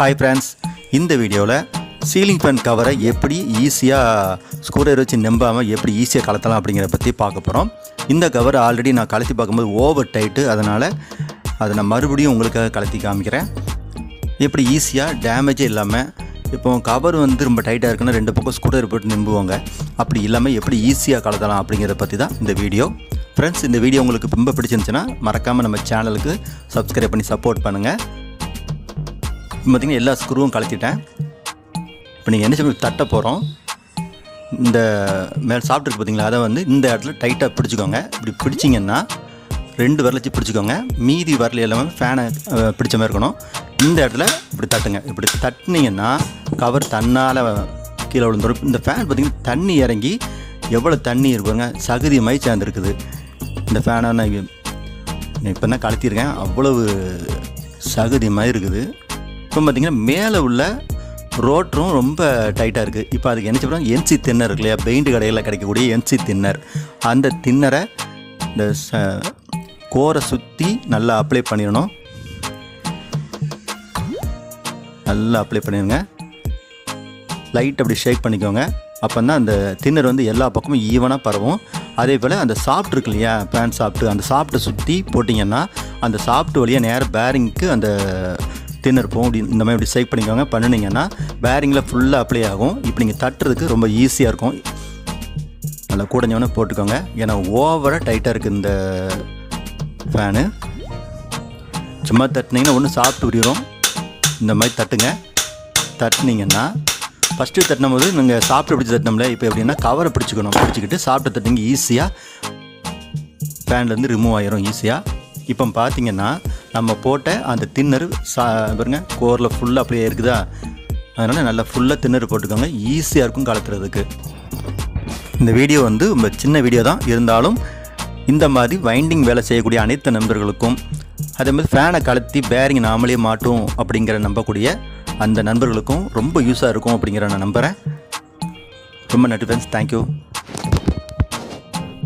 Hi friends, இந்த வீடியோவில் ceiling fan கவரை எப்படி ஈஸியாக ஸ்க்ரூ வச்சு நம்பாமல் எப்படி ஈஸியாக கலத்தலாம் அப்படிங்கிறத பற்றி பார்க்க போகிறோம். இந்த கவர் ஆல்ரெடி நான் கலத்தி பார்க்கும்போது ஓவர் டைட்டு, அதனால் அதை நான் மறுபடியும் உங்களுக்காக கலத்தி காமிக்கிறேன். எப்படி ஈஸியாக டேமேஜே இல்லாமல், இப்போ கவர் வந்து ரொம்ப டைட்டாக இருக்குன்னா ரெண்டு பக்கம் ஸ்க்ரூ போட்டு நம்புவாங்க, அப்படி இல்லாமல் எப்படி ஈஸியாக கலத்தலாம் அப்படிங்கிறத பற்றி தான் இந்த வீடியோ. ஃப்ரெண்ட்ஸ், இந்த வீடியோ உங்களுக்கு ரொம்ப பிடிச்சிருந்துச்சுன்னா மறக்காமல் நம்ம சேனலுக்கு சப்ஸ்கிரைப் பண்ணி சப்போர்ட் பண்ணுங்கள். பார்த்திங்கன்னா எல்லா ஸ்க்ரூவும் கலத்திட்டேன். இப்போ நீங்கள் என்ன செய்ய தட்ட போகிறோம், இந்த மேலே சாப்பிட்ருக்கு பார்த்தீங்களா, அதை வந்து இந்த இடத்துல டைட்டாக பிடிச்சிக்கோங்க. இப்படி பிடிச்சிங்கன்னா ரெண்டு விரல் வச்சு பிடிச்சிக்கோங்க. மீதி விரல் எல்லாமே ஃபேனை பிடிச்ச மாதிரி இருக்கணும். இந்த இடத்துல இப்படி தட்டுங்க. இப்படி தட்டினீங்கன்னா கவர் தன்னால் கீழே விழுந்துடும். இந்த ஃபேன் பார்த்திங்கன்னா தண்ணி இறங்கி எவ்வளோ தண்ணி இருக்குங்க, சகதி மாதிரி சேர்ந்துருக்குது. இந்த ஃபேனை நான் இப்போ தான் கலத்திருக்கேன், அவ்வளவு சகதி மாதிரி இருக்குது. இப்போ பார்த்திங்கன்னா மேலே உள்ள ரோட்டரும் ரொம்ப டைட்டாக இருக்குது. இப்போ அதுக்கு என்ன செய்யணும், என்சி தின்னர் இருக்கு இல்லையா, பெயிண்ட் கடையில் கிடைக்கக்கூடிய என்சி தின்னர், அந்த தின்னரை இந்த கோரை சுற்றி நல்லா அப்ளை பண்ணிடணும். நல்லா அப்ளை பண்ணிடுங்க. லைட் அப்படி ஷேக் பண்ணிக்கோங்க. அப்போ தான் அந்த தின்னர் வந்து எல்லா பக்கமும் ஈவனாக பரவும். அதே போல் அந்த சாஃப்ட் இருக்கு இல்லையா, பேன் சாஃப்ட்டு, அந்த சாஃப்ட்டை சுற்றி போட்டிங்கன்னா அந்த சாஃப்ட் வழியாக நேராக பேரிங்க்கு அந்த தின்னர் போகும். அப்படி இந்த மாதிரி இப்படி ஷேக் பண்ணிக்கோங்க. பண்ணினீங்கன்னா பேரிங்கில் ஃபுல்லாக அப்ளை ஆகும். இப்போ நீங்கள் தட்டுறதுக்கு ரொம்ப ஈஸியாக இருக்கும். நல்லா கூடஞ்சவனே போட்டுக்கோங்க, ஏன்னா ஓவராக டைட்டாக இருக்குது இந்த ஃபேனு. சும்மா தட்டினீங்கன்னா ஒன்று சாப்பிட்டு உரியும். இந்த மாதிரி தட்டுங்க. தட்டினீங்கன்னா ஃபஸ்ட்டு தட்டினும் போது நீங்கள் சாப்பிட்டு பிடிச்சி தட்டினோம்ல, இப்போ எப்படின்னா கவரை பிடிச்சிக்கணும். பிடிச்சிக்கிட்டு சாப்பிட்டு தட்டிங்க, ஈஸியாக ஃபேன்லேருந்து ரிமூவ் ஆகிரும் ஈஸியாக. இப்போ பார்த்தீங்கன்னா நம்ம போட்ட அந்த தின்னர் பாருங்க கோரில் ஃபுல்லாக அப்படியே இருக்குதா, அதனால் நல்லா ஃபுல்லாக தின்னர் போட்டுக்கோங்க, ஈஸியாக இருக்கும் கலத்துறதுக்கு. இந்த வீடியோ வந்து ரொம்ப சின்ன வீடியோ தான் இருந்தாலும் இந்த மாதிரி வைண்டிங் வேலை செய்யக்கூடிய அனைத்து நண்பர்களுக்கும், அதே மாதிரி ஃபேனை கலத்தி பேரிங் நாமளே மாட்டும் அப்படிங்கிற நம்பக்கூடிய அந்த நண்பர்களுக்கும் ரொம்ப யூஸாக இருக்கும் அப்படிங்கிற நான் நம்புகிறேன். ரொம்ப நன்றி ஃப்ரெண்ட்ஸ், தேங்க்யூ.